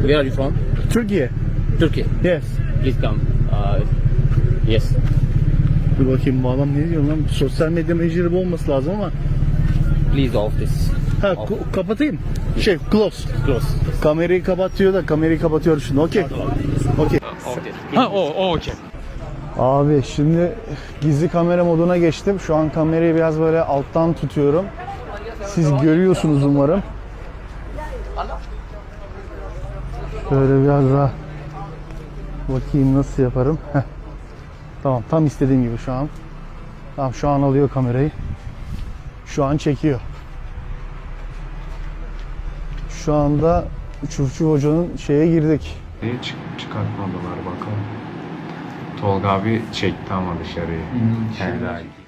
Where are you from? Turkey. Turkey. Yes. Please come. Yes. Dur bakayım bu adam ne diyor lan? Sosyal medya menajeri bu olması lazım ama. Please off this. Ha Off. kapatayım. Close. Close. Kamerayı kapatıyor da kamerayı kapatıyor şimdi. Okey. Okey. Okay. Abi şimdi gizli kamera moduna geçtim. Şu an kamerayı biraz böyle alttan tutuyorum. Siz görüyorsunuz umarım. Böyle biraz daha bakayım nasıl yaparım. Heh. Tamam, tam istediğim gibi şu an. Tamam, şu an alıyor kamerayı. Şu an çekiyor. Şu anda Çufçu Hoca'nın şeye girdik. Çıkartmadılar bakalım. Tolga abi çekti ama dışarıyı. Helal.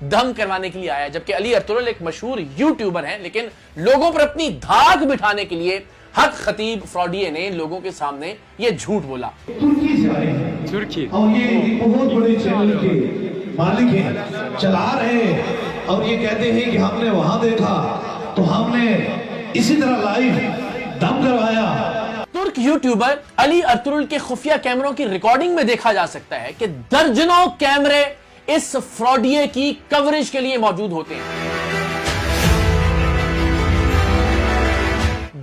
دم کروانے کے لیے آیا ہے، جبکہ علی Ertugrul ایک مشہور YouTuber ہیں، لیکن لوگوں پر اپنی دھاک بٹھانے کے لیے حق خطیب فراڈیے نے لوگوں کے سامنے یہ جھوٹ بولا۔ ترکی سے آئے ہیں ترکی اور یہ بہت بڑے چینل کے مالک ہیں، چلا رہے ہیں، اور یہ کہتے ہیں کہ ہم نے وہاں دیکھا تو ہم نے اسی طرح لائیو دم کروایا۔ ترک یوٹیوبر علی ارطغرل کے خفیہ کیمروں کی ریکارڈنگ میں دیکھا جا سکتا ہے کہ درجنوں کیمرے اس فراڈیے کی کوریج کے لیے موجود ہوتے ہیں۔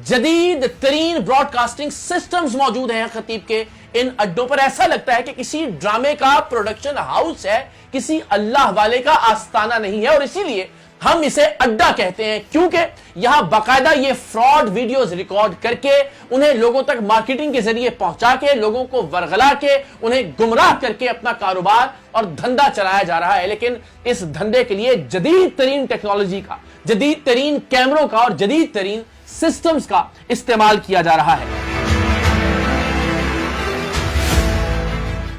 جدید ترین براڈ کاسٹنگ سسٹمز موجود ہیں خطیب کے ان اڈوں پر، ایسا لگتا ہے کہ کسی ڈرامے کا پروڈکشن ہاؤس ہے، کسی اللہ والے کا آستانہ نہیں ہے، اور اسی لیے ہم اسے اڈا کہتے ہیں، کیونکہ یہاں باقاعدہ یہ فراڈ ویڈیوز ریکارڈ کر کے انہیں لوگوں تک مارکیٹنگ کے ذریعے پہنچا کے، لوگوں کو ورغلا کے، انہیں گمراہ کر کے اپنا کاروبار اور دھندا چلایا جا رہا ہے۔ لیکن اس دھندے کے لیے جدید ترین ٹیکنالوجی کا، جدید ترین کیمروں کا اور جدید ترین سسٹمز کا استعمال کیا جا رہا ہے۔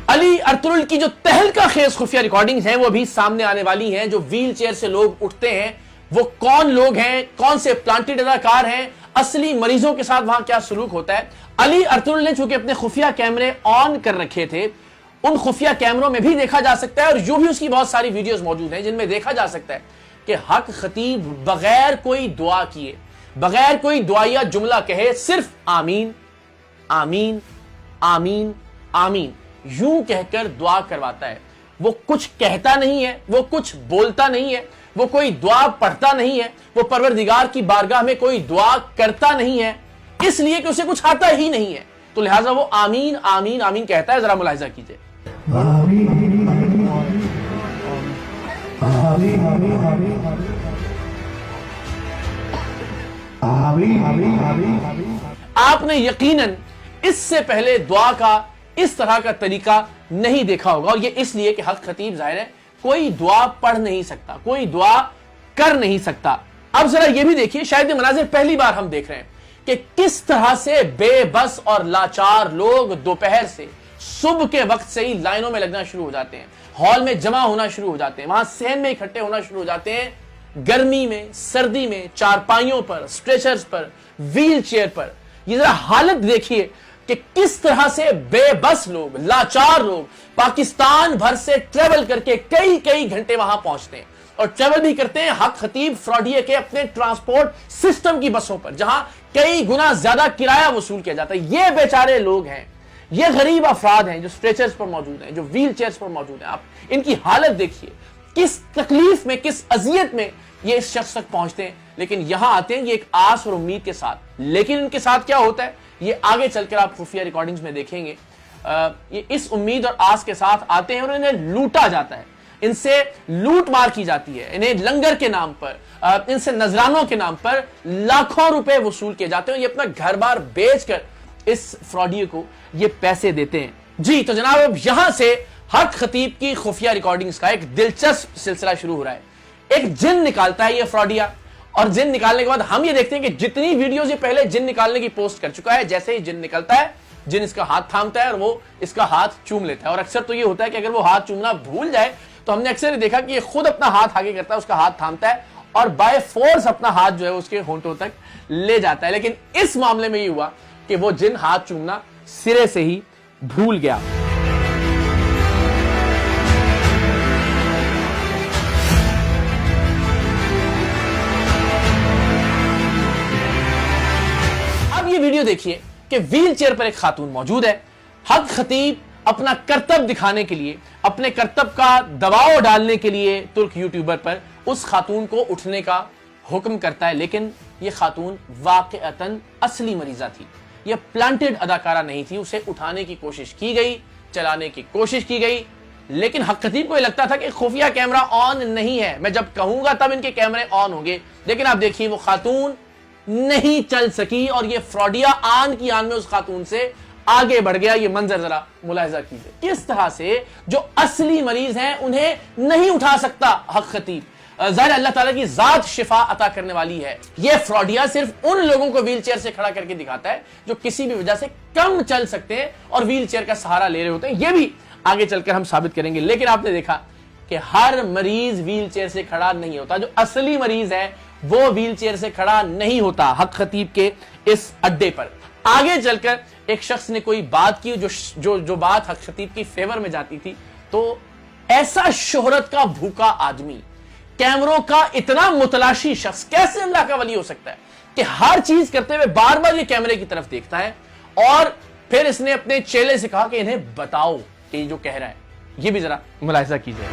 علی ارطغرل کی جو تہلکہ خیز خفیہ ریکارڈنگز ہیں وہ بھی سامنے آنے والی ہیں۔ جو ویل چیئر سے لوگ اٹھتے ہیں وہ کون لوگ ہیں، کون سے پلانٹڈ اداکار ہیں، اصلی مریضوں کے ساتھ وہاں کیا سلوک ہوتا ہے۔ علی ارطغرل نے چونکہ اپنے خفیہ کیمرے آن کر رکھے تھے، ان خفیہ کیمروں میں بھی دیکھا جا سکتا ہے، اور یوں بھی اس کی بہت ساری ویڈیوز موجود ہیں جن میں دیکھا جا سکتا ہے کہ حق خطیب بغیر کوئی دعا کیے، بغیر کوئی دعائیہ جملہ کہے، صرف آمین آمین آمین آمین یوں کہہ کر دعا کرواتا ہے۔ وہ کچھ کہتا نہیں ہے، وہ کچھ بولتا نہیں ہے، وہ کوئی دعا پڑھتا نہیں ہے، وہ پروردگار کی بارگاہ میں کوئی دعا کرتا نہیں ہے، اس لیے کہ اسے کچھ آتا ہی نہیں ہے، تو لہٰذا وہ آمین آمین آمین کہتا ہے۔ ذرا ملاحظہ کیجئے۔ آپ نے یقیناً اس سے پہلے دعا کا اس طرح کا طریقہ نہیں دیکھا ہوگا، اور یہ اس لیے کہ حق خطیب ظاہر ہے کوئی دعا پڑھ نہیں سکتا، کوئی دعا کر نہیں سکتا۔ اب ذرا یہ بھی دیکھیے، شاید یہ مناظر پہلی بار ہم دیکھ رہے ہیں کہ کس طرح سے بے بس اور لاچار لوگ دوپہر سے، صبح کے وقت سے ہی لائنوں میں لگنا شروع ہو جاتے ہیں، ہال میں جمع ہونا شروع ہو جاتے ہیں، وہاں صحن میں اکٹھے ہونا شروع ہو جاتے ہیں، گرمی میں، سردی میں، چارپائیوں پر، اسٹریچرز پر، ویل چیئر پر۔ یہ ذرا حالت دیکھیے کہ کس طرح سے بے بس لوگ، لاچار لوگ پاکستان بھر سے ٹریول کر کے کئی گھنٹے وہاں پہنچتے ہیں، اور ٹریول بھی کرتے ہیں حق خطیب فراڈیے کے اپنے ٹرانسپورٹ سسٹم کی بسوں پر، جہاں کئی گنا زیادہ کرایہ وصول کیا جاتا ہے۔ یہ بیچارے لوگ ہیں، یہ غریب افراد ہیں جو اسٹریچرز پر موجود ہیں، جو ویل چیئرز پر موجود ہیں۔ آپ ان کی حالت دیکھیے، کس تکلیف میں، کس اذیت میں یہ اس شخص تک پہنچتے ہیں، لیکن یہاں آتے ہیں یہ ایک آس اور امید کے ساتھ۔ لیکن ان کے ساتھ کیا ہوتا ہے یہ آگے چل کر آپ خفیہ ریکارڈنگز میں دیکھیں گے۔ یہ اس امید اور آس کے ساتھ آتے ہیں اور انہیں لوٹا جاتا ہے، ان سے لوٹ مار کی جاتی ہے، انہیں لنگر کے نام پر، ان سے نذرانوں کے نام پر لاکھوں روپے وصول کیے جاتے ہیں، یہ اپنا گھر بار بیچ کر اس فراڈیے کو یہ پیسے دیتے ہیں۔ جی تو جناب، اب یہاں سے حق خطیب کی خفیہ ریکارڈنگز کا ایک دلچسپ سلسلہ شروع ہو رہا ہے۔ ایک جن نکالتا ہے یہ فراڈیا، اور جن نکالنے کے بعد ہم یہ دیکھتے ہیں کہ جتنی ویڈیوز یہ پہلے جن نکالنے کی پوسٹ کر چکا ہے، جیسے ہی جن نکلتا ہے جن اس کا ہاتھ تھامتا ہے اور وہ اس کا ہاتھ چوم لیتا ہے۔ اور اکثر تو یہ ہوتا ہے کہ اگر وہ ہاتھ چومنا بھول جائے تو ہم نے اکثر یہ دیکھا کہ یہ خود اپنا ہاتھ آگے کرتا ہے، اس کا ہاتھ تھامتا ہے اور بائی فورس اپنا ہاتھ جو ہے اس کے ہونٹوں تک لے جاتا ہے۔ لیکن اس معاملے میں یہ ہوا کہ وہ جن ہاتھ چومنا سرے سے ہی بھول گیا۔ ویڈیو دیکھیے کہ ویل چیئر پر ایک خاتون موجود ہے۔ حق خطیب اپنا کرتب دکھانے کے لیے، اپنے کرتب کا دباؤ ڈالنے کے لیے ترک یوٹیوبر پر اس خاتون کو اٹھنے کا حکم کرتا ہے، لیکن یہ خاتون واقعتاً اصلی مریضہ تھی، یہ پلانٹڈ اداکارہ نہیں تھی۔ اسے اٹھانے کی کوشش کی گئی، چلانے کی کوشش کی گئی، لیکن حق خطیب کو یہ لگتا تھا کہ خفیہ کیمرہ آن نہیں ہے، میں جب کہوں گا تب ان کے کیمرے آن ہوں گے۔ لیکن آپ دیکھیے وہ خاتون نہیں چل سکی اور یہ فراڈیا آن کی آن میں اس خاتون سے آگے بڑھ گیا۔ یہ منظر ذرا ملاحظہ کیجئے، کس طرح سے جو اصلی مریض ہیں انہیں نہیں اٹھا سکتا حق خطیب۔ ظاہر اللہ تعالیٰ کی ذات شفا عطا کرنے والی ہے۔ یہ فراڈیا صرف ان لوگوں کو ویل چیئر سے کھڑا کر کے دکھاتا ہے جو کسی بھی وجہ سے کم چل سکتے ہیں اور ویل چیئر کا سہارا لے رہے ہوتے ہیں۔ یہ بھی آگے چل کر ہم ثابت کریں گے۔ لیکن آپ نے دیکھا کہ ہر مریض ویل چیئر سے کھڑا نہیں ہوتا. جو اصلی مریض ہے وہ ویل چیئر سے کھڑا نہیں ہوتا حق خطیب کے اس اڈے پر. آگے چل کر ایک شخص نے کوئی بات کی جو بات حق خطیب کی فیور میں جاتی تھی, تو ایسا شہرت کا بھوکا آدمی, کیمروں کا اتنا متلاشی شخص کیسے اللہ کا ولی ہو سکتا ہے کہ ہر چیز کرتے ہوئے بار بار یہ کیمرے کی طرف دیکھتا ہے. اور پھر اس نے اپنے چیلے سے کہا کہ انہیں بتاؤ کہ یہ جو کہہ رہا ہے, یہ بھی ذرا ملاحظہ کیجئے.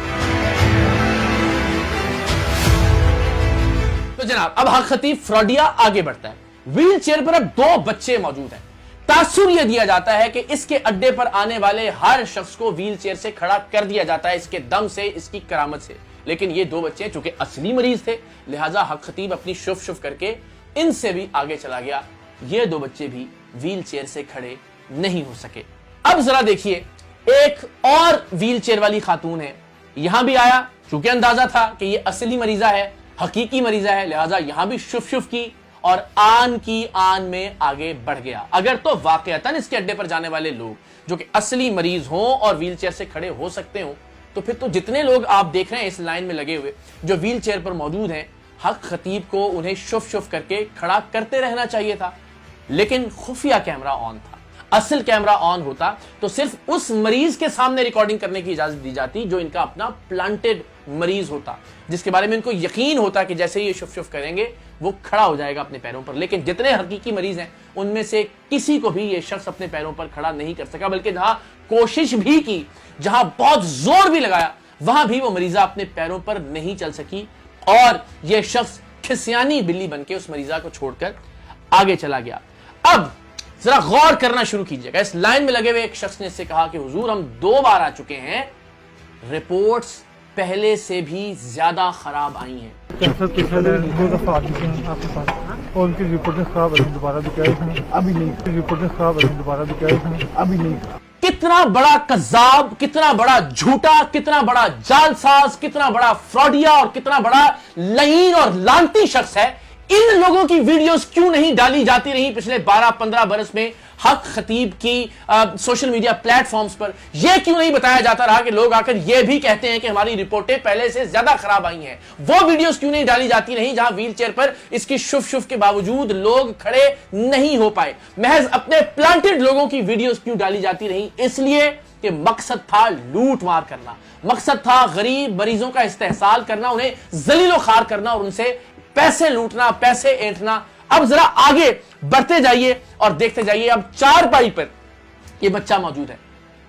تو جناب اب حق خطیب فراڈیا آگے بڑھتا ہے. ویل چیئر پر اب 2 بچے موجود ہیں. تاثر یہ دیا جاتا ہے کہ اس کے اڈے پر آنے والے ہر شخص کو ویل چیئر سے کھڑا کر دیا جاتا ہے, اس کے دم سے, اس کی کرامت سے. لیکن یہ 2 بچے چونکہ اصلی مریض تھے, لہٰذا حق خطیب اپنی شف کر کے ان سے بھی آگے چلا گیا. یہ 2 بچے بھی ویل چیئر سے کھڑے نہیں ہو سکے. اب ذرا دیکھیے, ایک اور ویل چیئر والی خاتون ہے, یہاں بھی آیا, چونکہ اندازہ تھا کہ یہ اصلی مریضہ ہے, حقیقی مریضہ ہے, لہٰذا یہاں بھی شف کی اور آن کی آن میں آگے بڑھ گیا. اگر تو واقعتاً اس کے اڈے پر جانے والے لوگ جو کہ اصلی مریض ہوں اور ویل چیئر سے کھڑے ہو سکتے ہوں, تو پھر تو جتنے لوگ آپ دیکھ رہے ہیں اس لائن میں لگے ہوئے جو ویل چیئر پر موجود ہیں, حق خطیب کو انہیں شف کر کے کھڑا کرتے رہنا چاہیے تھا. لیکن خفیہ کیمرہ آن تھا. اصل کیمرہ آن ہوتا تو صرف اس مریض کے سامنے ریکارڈنگ کرنے کی اجازت دی جاتی جو ان کا اپنا پلانٹڈ مریض ہوتا, جس کے بارے میں ان کو یقین ہوتا کہ جیسے یہ شف کریں گے وہ کھڑا ہو جائے گا اپنے پیروں پر. لیکن جتنے حقیقی مریض ہیں ان میں سے کسی کو بھی یہ شخص اپنے پیروں پر کھڑا نہیں کر سکا, بلکہ جہاں کوشش بھی کی, جہاں بہت زور بھی لگایا, وہاں بھی وہ مریضہ اپنے پیروں پر نہیں چل سکی. اور یہ شخص کھسیانی بلی بن کے اس مریضہ کو چھوڑ کر آگے چلا گیا. اب ذرا غور کرنا شروع کیجئے گا. اس لائن میں لگے ہوئے ایک شخص نے اس سے کہا کہ حضور ہم 2 بار آ چکے ہیں, رپورٹس پہلے سے بھی زیادہ خراب آئی ہیں. اور ان کی رپورٹیں خراب آئی, دوبارہ بھی کیا ہے, ابھی نہیں. رپورٹیں خراب آئی, دوبارہ بھی کیا ہے, ابھی نہیں. کتنا بڑا کذاب, کتنا بڑا جھوٹا, کتنا بڑا جعلساز, کتنا بڑا فراڈیا اور کتنا بڑا لعین اور لعنتی شخص ہے. ان لوگوں کی ویڈیوز کیوں نہیں ڈالی جاتی رہی پچھلے 12-15 برس میں حق خطیب کی سوشل میڈیا پلیٹ فارمز پر؟ یہ کیوں نہیں بتایا جاتا رہا کہ لوگ آ کر یہ بھی کہتے ہیں کہ ہماری رپورٹیں پہلے سے زیادہ خراب آئی ہیں؟ وہ ویڈیوز کیوں نہیں ڈالی جاتی رہی جہاں ویل چیئر پر اس کی شف کے باوجود لوگ کھڑے نہیں ہو پائے؟ محض اپنے پلانٹڈ لوگوں کی ویڈیوز کیوں ڈالی جاتی رہی؟ اس لیے کہ مقصد تھا لوٹ مار کرنا, مقصد تھا غریب مریضوں کا استحصال کرنا, انہیں ذلیل و خوار کرنا اور ان سے پیسے لوٹنا, پیسے اینٹنا. اب ذرا آگے بڑھتے جائیے اور دیکھتے جائیے. اب 4 پائی پر یہ بچہ موجود ہے.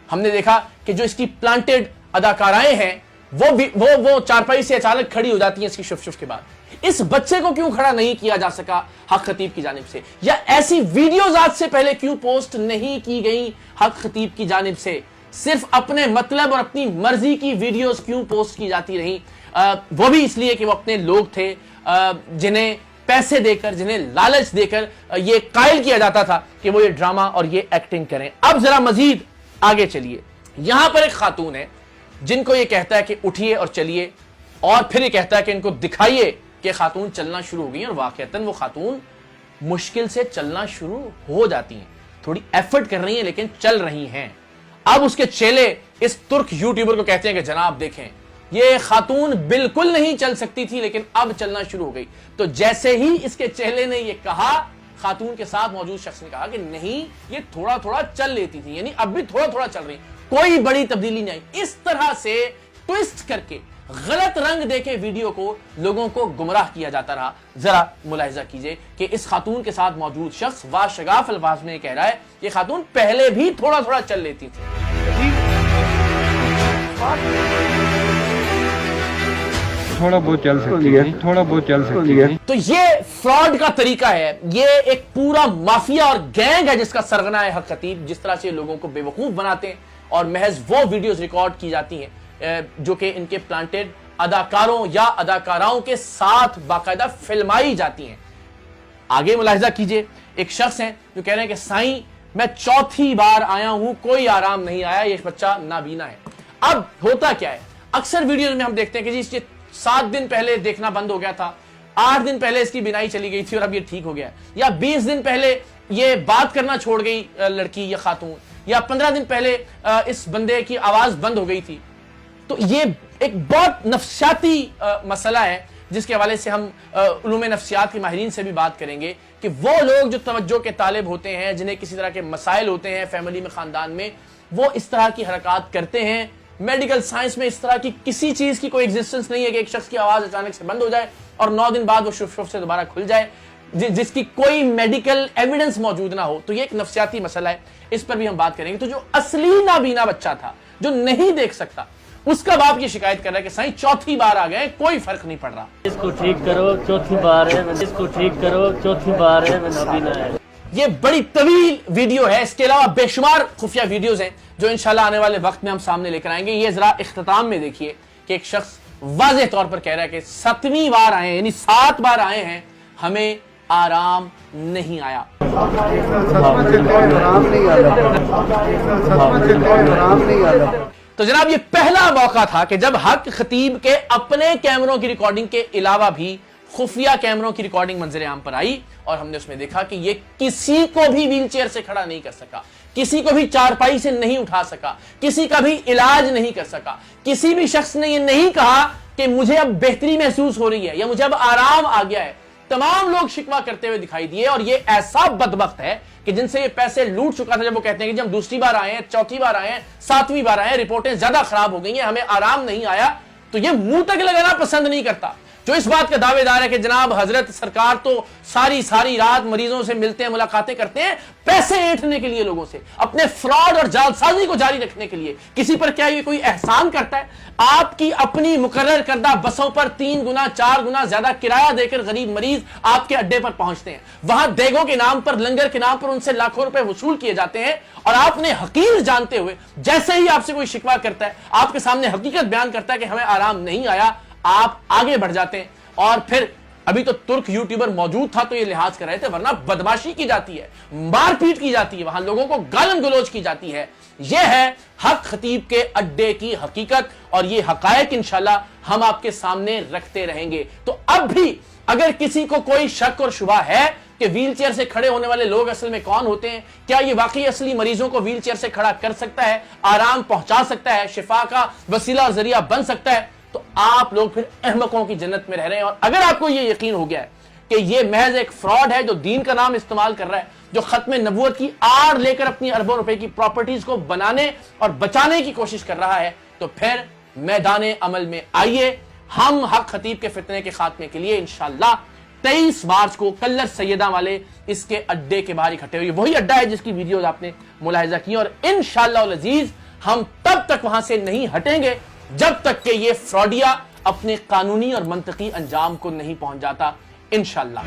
ہم نے دیکھا کہ جو اس کی پلانٹڈ اداکارائیں ہیں وہ 4 پائی سے اچانک کھڑی ہو جاتی ہیں اس کی شف کے بعد. اس بچے کو کیوں کھڑا نہیں کیا جا سکا حق خطیب کی جانب سے؟ یا ایسی ویڈیوز آج سے پہلے کیوں پوسٹ نہیں کی گئی حق خطیب کی جانب سے؟ صرف اپنے مطلب اور اپنی مرضی کی ویڈیوز کیوں پوسٹ کی جاتی رہی؟ وہ بھی اس لیے کہ وہ اپنے لوگ تھے جنہیں پیسے دے کر, جنہیں لالچ دے کر یہ قائل کیا جاتا تھا کہ وہ یہ ڈرامہ اور یہ ایکٹنگ کریں. اب ذرا مزید آگے چلیے. یہاں پر ایک خاتون ہے جن کو یہ کہتا ہے کہ اٹھیے اور چلیے, اور پھر یہ کہتا ہے کہ ان کو دکھائیے کہ خاتون چلنا شروع ہو گئی, اور واقعتاً وہ خاتون مشکل سے چلنا شروع ہو جاتی ہیں, تھوڑی ایفرٹ کر رہی ہیں لیکن چل رہی ہیں. اب اس کے چیلے اس ترک یوٹیوبر کو کہتے ہیں کہ جناب دیکھیں یہ خاتون بالکل نہیں چل سکتی تھی لیکن اب چلنا شروع ہو گئی. تو جیسے ہی اس کے چہلے نے یہ کہا, خاتون کے ساتھ موجود شخص نے کہا کہ نہیں یہ تھوڑا تھوڑا چل لیتی تھی, یعنی اب بھی تھوڑا تھوڑا چل رہی, کوئی بڑی تبدیلی نہیں آئی. اس طرح سے ٹویسٹ کر کے غلط رنگ دے کے ویڈیو کو لوگوں کو گمراہ کیا جاتا رہا. ذرا ملاحظہ کیجئے کہ اس خاتون کے ساتھ موجود شخص واشگاف الفاظ میں کہہ رہا ہے یہ خاتون پہلے بھی تھوڑا تھوڑا چل لیتی تھی. تھوڑا بہت چل سکتی ہے, تھوڑا بہت چل سکتی ہے. تو یہ فراڈ کا طریقہ ہے, یہ ایک پورا مافیا اور گینگ ہے جس کا سرغنہ ہے حق خطیب. جس طرح سے لوگوں کو بے وقوف بناتے ہیں اور محض وہ ویڈیوز ریکارڈ کی جاتی ہیں جو کہ ان کے پلانٹڈ اداکاروں یا اداکاراؤں کے ساتھ باقاعدہ فلمائی جاتی ہیں. آگے ملاحظہ کیجئے, ایک شخص ہیں جو کہہ رہے ہیں کہ سائیں میں 4تھی بار آیا ہوں, کوئی آرام نہیں آیا, یہ بچہ نابینا ہے. اب ہوتا کیا ہے, اکثر ویڈیوز میں ہم دیکھتے ہیں کہ جی 7 دن پہلے دیکھنا بند ہو گیا تھا, 8 دن پہلے اس کی بینائی چلی گئی تھی اور اب یہ ٹھیک ہو گیا, یا 20 دن پہلے یہ بات کرنا چھوڑ گئی لڑکی یا خاتون, یا 15 دن پہلے اس بندے کی آواز بند ہو گئی تھی. تو یہ ایک بہت نفسیاتی مسئلہ ہے جس کے حوالے سے ہم علوم نفسیات کے ماہرین سے بھی بات کریں گے کہ وہ لوگ جو توجہ کے طالب ہوتے ہیں، جنہیں کسی طرح کے مسائل ہوتے ہیں فیملی میں، خاندان میں، وہ اس طرح کی حرکات کرتے ہیں. میڈیکل سائنس میں اس طرح کی کسی چیز کی کوئی ایگزسٹنس نہیں ہے کہ ایک شخص کی آواز اچانک سے بند ہو جائے اور 9 دن بعد وہ شف سے دوبارہ کھل جائے، جس کی کوئی میڈیکل ایویڈنس موجود نہ ہو. تو یہ ایک نفسیاتی مسئلہ ہے، اس پر بھی ہم بات کریں گے. تو جو اصلی نابینا بچہ تھا جو نہیں دیکھ سکتا، اس کا باپ یہ شکایت کر رہا ہے کہ سائیں 4تھی بار آ گئے، کوئی فرق نہیں پڑ رہا. اس کو ٹھیک کرو 4تھی بار ہے، اس کو ٹھیک کرو 4تھی بار ہے، میں نابینا ہے. یہ بڑی طویل ویڈیو ہے، اس کے علاوہ بے شمار خفیہ ویڈیوز ہیں جو انشاءاللہ آنے والے وقت میں ہم سامنے لے کر آئیں گے. یہ ذرا اختتام میں دیکھیے کہ ایک شخص واضح طور پر کہہ رہا ہے کہ 7ویں بار آئے ہیں، یعنی 7 بار آئے ہیں، ہمیں آرام نہیں آیا. تو جناب یہ پہلا موقع تھا کہ جب حق خطیب کے اپنے کیمروں کی ریکارڈنگ کے علاوہ بھی خفیہ کیمروں کی ریکارڈنگ منظر عام پر آئی، اور ہم نے اس میں دیکھا کہ یہ کسی کو بھی ویل چیئر سے کھڑا نہیں کر سکا، کسی کو بھی چارپائی سے نہیں اٹھا سکا، کسی کا بھی علاج نہیں کر سکا. کسی بھی شخص نے یہ نہیں کہا کہ مجھے اب بہتری محسوس ہو رہی ہے یا مجھے اب آرام آ گیا ہے. تمام لوگ شکوہ کرتے ہوئے دکھائی دیے، اور یہ ایسا بدبخت ہے کہ جن سے یہ پیسے لوٹ چکا تھا، جب وہ کہتے ہیں کہ جب ہم 2ری بار آئے ہیں، 4تھی بار آئے ہیں، 7ویں بار آئے ہیں، رپورٹیں زیادہ خراب ہو گئی ہیں، ہمیں آرام نہیں آیا، تو یہ منہ تک لگانا پسند نہیں کرتا. جو اس بات کا دعوے دار ہے کہ جناب حضرت سرکار تو ساری رات مریضوں سے ملتے ہیں، ملاقاتیں کرتے ہیں پیسے اینٹھنے کے لیے، لوگوں سے اپنے فراڈ اور جعلسازی کو جاری رکھنے کے لیے. کسی پر کیا یہ کوئی احسان کرتا ہے؟ آپ کی اپنی مقرر کردہ بسوں پر 3 گنا 4 گنا زیادہ کرایہ دے کر غریب مریض آپ کے اڈے پر پہنچتے ہیں، وہاں دیگوں کے نام پر، لنگر کے نام پر ان سے لاکھوں روپے وصول کیے جاتے ہیں، اور آپ نے حقیر جانتے ہوئے جیسے ہی آپ سے کوئی شکوہ کرتا ہے، آپ کے سامنے حقیقت بیان کرتا ہے کہ ہمیں آرام نہیں آیا، آپ آگے بڑھ جاتے ہیں. اور پھر ابھی تو ترک یوٹیوبر موجود تھا تو یہ لحاظ کر رہے تھے، ورنہ بدماشی کی جاتی ہے، مار پیٹ کی جاتی ہے، وہاں لوگوں کو گالن گلوچ کی جاتی ہے. یہ ہے حق خطیب کے اڈے کی حقیقت، اور یہ حقائق انشاءاللہ ہم آپ کے سامنے رکھتے رہیں گے. تو اب بھی اگر کسی کو کوئی شک اور شبہ ہے کہ ویل چیئر سے کھڑے ہونے والے لوگ اصل میں کون ہوتے ہیں، کیا یہ واقعی اصلی مریضوں کو ویل چیئر سے کھڑا کر سکتا ہے، آرام پہنچا سکتا ہے، شفا کا وسیلہ اور ذریعہ بن سکتا ہے، تو آپ لوگ پھر احمقوں کی جنت میں رہ رہے ہیں. اور اگر آپ کو یہ یقین ہو گیا ہے کہ یہ محض ایک فراڈ ہے جو دین کا نام استعمال کر رہا ہے، جو ختم نبوت کی آڑ لے کر اپنی اربوں روپے کی پراپرٹیز کو بنانے اور بچانے کی کوشش کر رہا ہے، تو پھر میدان عمل میں آئیے. ہم حق خطیب کے فتنے کے خاتمے کے لیے انشاءاللہ 23 مارچ کو کلر سیدہ والے اس کے اڈے کے باہر اکٹھے ہوئے. وہی اڈا ہے جس کی ویڈیوز آپ نے ملاحظہ کی، اور انشاءاللہ العزیز ہم تب تک وہاں سے نہیں ہٹیں گے جب تک کہ یہ فراڈیا اپنے قانونی اور منطقی انجام کو نہیں پہنچ جاتا انشاءاللہ.